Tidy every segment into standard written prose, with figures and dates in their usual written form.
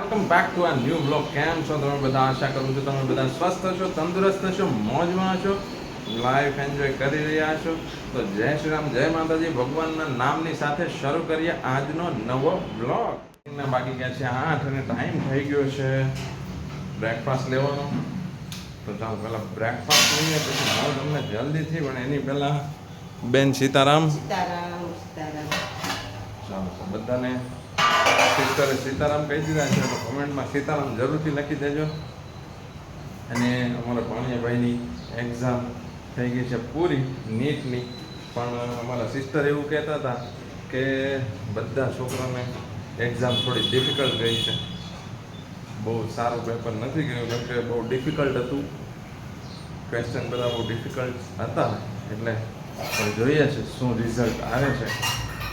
Welcome back to આ new blog. કેમ છો તમે બધા? આશા કરું છું તમે બધા સ્વસ્થ છો, તંદુરસ્ત છો, મોજમાં છો, લાઈફ એન્જોય કરી રહ્યા છો. તો જય શ્રી રામ, જય માતાજી. ભગવાનના નામની સાથે શરૂ કરીએ આજનો નવો બ્લોગ. બાકી ગયા છે 8 અને ટાઈમ થઈ ગયો છે બ્રેકફાસ્ટ લેવાનો. તો ચાલો પહેલાં બ્રેકફાસ્ટ લઈએ, પછી હું તમને જલ્દીથી, પણ એની પહેલાં બેન સીતારામ. ચાલો તો બધાને સિસ્ટરે સીતારામ કહી દીધા છે, તો કોમેન્ટમાં સીતારામ જરૂરથી લખી દેજો. અને અમારા ભાણિયાભાઈની એક્ઝામ થઈ ગઈ છે પૂરી નીટની, પણ અમારા સિસ્ટર એવું કહેતા હતા કે બધા છોકરાને એક્ઝામ થોડી ડિફિકલ્ટ ગઈ છે. બહુ સારું પેપર નથી ગયું, કેમ કે બહુ ડિફિકલ્ટ હતું, ક્વેશ્ચન બધા બહુ ડિફિકલ્ટ હતા. એટલે પણ જોઈએ છે શું રિઝલ્ટ આવે છે.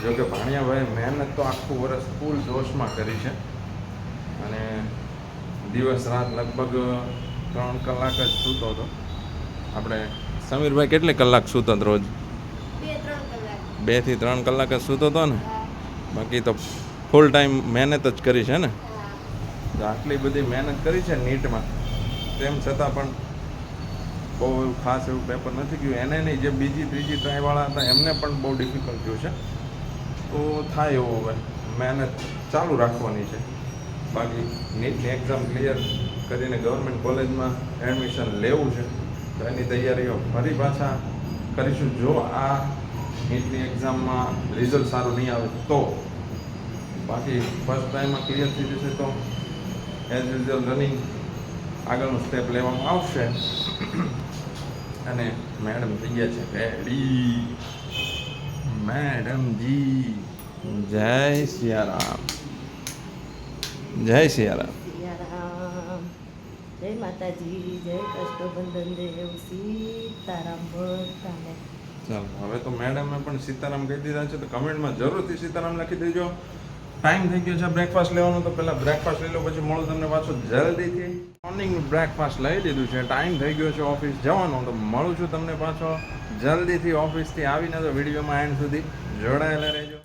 જોકે ભાણિયાભાઈ મહેનત તો આખું વર્ષ ફૂલ જોશમાં કરી છે, અને દિવસ રાત લગભગ 3 કલાક જ સૂતો હતો. આપણે સમીરભાઈ કેટલી કલાક સૂતો હતો રોજ? 2 થી 3 કલાક જ સૂતો હતો ને. બાકી તો ફૂલ ટાઈમ મહેનત જ કરી છે ને. તો આટલી બધી મહેનત કરી છે નીટમાં, તેમ છતાં પણ બહુ એવું ખાસ એવું પેપર નથી ગયું. એને નહીં, જે બીજી ત્રીજી ટ્રાયવાળા હતા એમને પણ બહુ ડિફિકલ્ટ ગયું છે. તો થાય એવું, હવે મહેનત ચાલુ રાખવાની છે. બાકી નીટની એક્ઝામ ક્લિયર કરીને ગવર્મેન્ટ કોલેજમાં એડમિશન લેવું છે, તો એની તૈયારીઓ ફરી પાછા કરીશું. જો આ નીટની એક્ઝામમાં રિઝલ્ટ સારું નહીં આવે તો, બાકી ફર્સ્ટ ટાઈમમાં ક્લિયર થઈ જશે તો એઝ યુઝ્યુઅલ રનિંગ આગળનું સ્ટેપ લેવામાં આવશે. અને મેડમ થઈ ગયા છે રેડી. મેડમજી જય સિયારામ, જય સિયારામ. જય માતાજી, જય કષ્ટબંધન દેવ, સીતારામ બધાને. ચાલો, હવે તો મેડમે પણ સીતારામ કહી દીધા છે, તો કમેન્ટમાં જરૂરથી સીતારામ લખી દેજો. ટાઈમ થઈ ગયો છે બ્રેકફાસ્ટ લેવાનો, તો પહેલાં બ્રેકફાસ્ટ લઈ લો, પછી મળું તમને પાછું જલ્દીથી. મોર્નિંગ બ્રેકફાસ્ટ લઈ લીધું છે, ટાઈમ થઈ ગયો છે ઓફિસ જવાનો, તો મળું છું તમને પાછો જલ્દીથી ઓફિસથી આવીને. તો વિડીયોમાં એન્ડ સુધી જોડાયેલા રહેજો.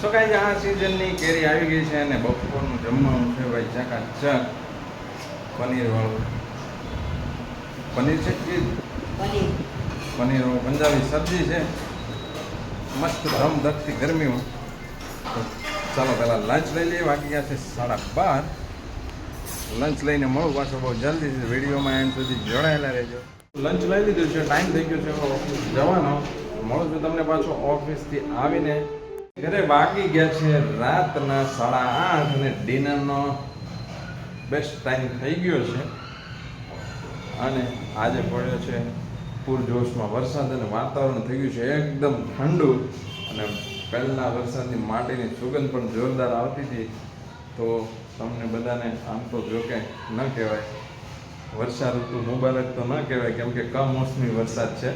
તો કાંઈ આ સિઝનની કેરી આવી ગઈ છે, અને બપોરનું જમવાનું છે ભાઈ ચકાચક પનીરવાળું. પનીર છે કે પનીર પંજાબી સબ્જી છે, મસ્ત ધમધકતી ગરમીમાં. તો ચાલો પહેલાં લંચ લઈ લઈએ. વાગી ગયા છે 12:30. લંચ લઈને મળું પાછો બહુ જલ્દીથી. વિડીયોમાં એન્ડ સુધી જોડાયેલા રહેજો. લંચ લઈ લીધું છે, ટાઈમ થઈ ગયો છે ઓફિસ જવાનો. મળું છું તમને પાછો ઓફિસથી આવીને. ઘરે વાગી ગયા છે રાતના 8:30, અને ડિનરનો બેસ્ટ ટાઈમ થઈ ગયો છે. અને આજે પડ્યો છે પૂરજોશમાં વરસાદ, અને વાતાવરણ થઈ ગયું છે એકદમ ઠંડુ. અને પહેલાં વરસાદની માટીની સુગંધ પણ જોરદાર આવતી હતી. તો તમને બધાને આમ તો જોકે ન કહેવાય, વર્ષા ઋતુ મુબારક તો ન કહેવાય, કેમ કે કમોસમી વરસાદ છે.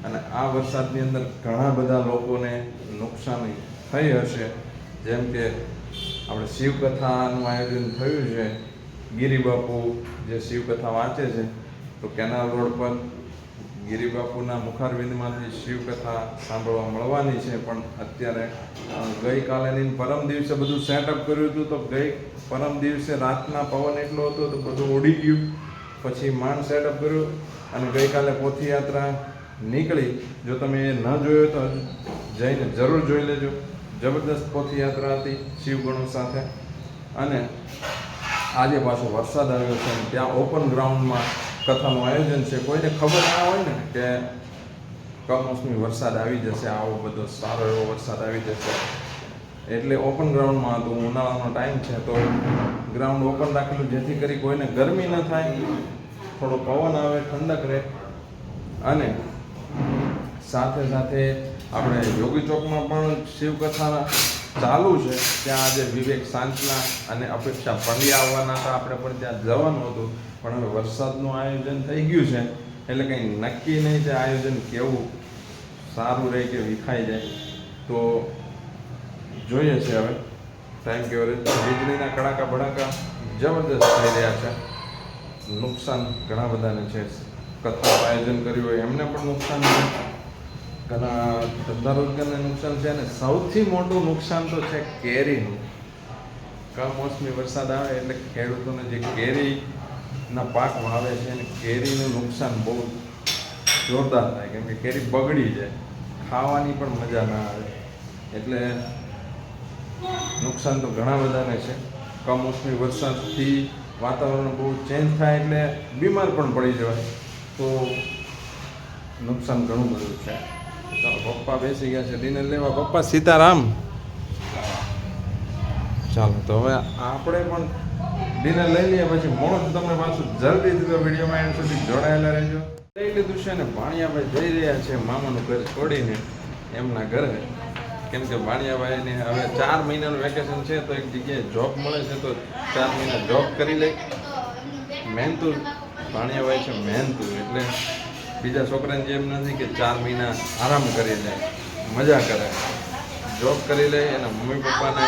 અને આ વરસાદની અંદર ઘણા બધા લોકોને નુકસાની થઈ હશે. જેમ કે આપણે શિવકથાનું આયોજન થયું છે. ગિરિબાપુ જે શિવકથા વાંચે છે, તો કેનાલ રોડ પર ગિરિબાપુના મુખારવિંદમાંથી શિવકથા સાંભળવા મળવાની છે. પણ અત્યારે ગઈકાલે નહીં, પરમ દિવસે બધું સેટઅપ કર્યું હતું, તો પરમ દિવસે રાતના પવન એટલો હતો તો બધું ઉડી ગયું. પછી માંડ સેટઅપ કર્યું, અને ગઈકાલે પોથીયાત્રા નીકળી. જો તમે એ ન જોયો તો જઈને જરૂર જોઈ લેજો. જબરદસ્ત પોથીયાત્રા હતી શિવગણો સાથે. અને આજે પાછો વરસાદ આવ્યો છે, અને ત્યાં ઓપન ગ્રાઉન્ડમાં કથાનું આયોજન છે. કોઈને ખબર ના હોય ને કે કમોસમી વરસાદ આવી જશે, આવો બધો સારો એવો વરસાદ આવી જશે, એટલે ઓપન ગ્રાઉન્ડમાં હતું. ઉનાળાનો ટાઈમ છે, તો ગ્રાઉન્ડ ઓપન રાખેલું, જેથી કરી કોઈને ગરમી ન થાય, થોડો પવન આવે, ઠંડક રહે. અને સાથે સાથે આપણે યોગી ચોકમાં પણ શિવકથા ચાલુ છે. ત્યાં આજે વિવેક સાંચલા અને અપેક્ષા પંડ્યા આવવાના હતા, આપણે પણ ત્યાં જવાનું હતું. પણ હવે વરસાદનું આયોજન થઈ ગયું છે, એટલે કંઈ નક્કી નહીં કે આયોજન કેવું સારું રહે કે વિખાઈ જાય. તો જોઈએ છે હવે થેન્ક યુ વીજળીના કડાકા ભડાકા જબરદસ્ત થઈ રહ્યા છે. નુકસાન ઘણા બધાને છે. કથાનું આયોજન કર્યું હોય એમને પણ નુકસાન છે, ઘણા ધંધા રોજગારને નુકસાન છે, અને સૌથી મોટું નુકસાન તો છે કેરીનું. કમોસમી વરસાદ આવે એટલે ખેડૂતોને જે કેરીના પાક વાવે છે અને કેરીનું નુકસાન બહુ જોરદાર થાય, કેમ કે કેરી બગડી જાય, ખાવાની પણ મજા ના આવે. એટલે નુકસાન તો ઘણા બધાને છે. કમોસમી વરસાદથી વાતાવરણ બહુ ચેન્જ થાય એટલે બીમાર પણ પડી જવાય, તો નુકસાન ઘણું બધું છે. ચાલો પપ્પા બેસી ગયા છે ડિનર લેવા. પપ્પા સીતારામ. ચાલો તો હવે આપણે પણ ડિનર લઈ લઈએ, પછી મળો તો તમને પાછું જલ્દીથી તો વિડીયોમાં એન્ડ સુધી જોડાયેલા રહેજો. લઈ લીધું છે ને ભાણિયાભાઈ જઈ રહ્યા છે મામાનું ઘર છોડીને એમના ઘરે, કેમ કે ભાણિયાભાઈને હવે 4 મહિનાનું વેકેશન છે, તો એક જગ્યાએ જોબ મળે છે, તો 4 મહિના જોબ કરી લે. મહેનતુ ભાણિયાભાઈ છે, મહેનતુ, એટલે બીજા છોકરાને જેમ નથી કે 4 મહિના આરામ કરી લે, મજા કરે, જોબ કરી લે, એના મમ્મી પપ્પાને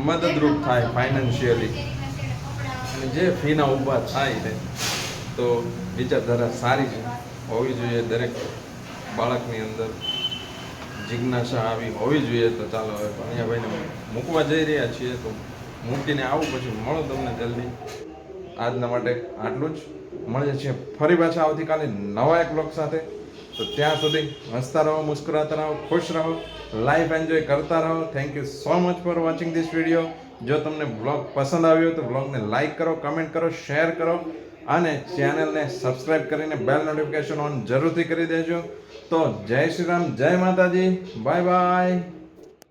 મદદરૂપ થાય ફાઇનાન્શિયલી, અને જે ફીના ઊભા થાય છે તો વિચારધારા સારી છે, હોવી જોઈએ. દરેક બાળકની અંદર જિજ્ઞાસા આવી હોવી જોઈએ. તો ચાલો હવે ભાણિયાભાઈને મૂકવા જઈ રહ્યા છીએ, તો મૂકીને આવું, પછી મળો તમને જલ્દી. આજના માટે આટલું જ. મળીએ છીએ ફરી પાછા આવતીકાલે નવા એક બ્લોગ સાથે. તો ત્યાં સુધી હસતા રહો, મુસ્કરાતા રહો, ખુશ રહો, લાઈફ એન્જોય કરતા રહો. Thank you so much for watching this video. જો તમને બ્લોગ પસંદ આવ્યો તો બ્લોગને લાઈક કરો, કમેન્ટ કરો, શેર કરો, અને ચેનલને સબસ્ક્રાઈબ કરીને બેલ નોટિફિકેશન ઓન જરૂરથી કરી દેજો. તો જય શ્રી રામ, જય માતાજી, બાય બાય.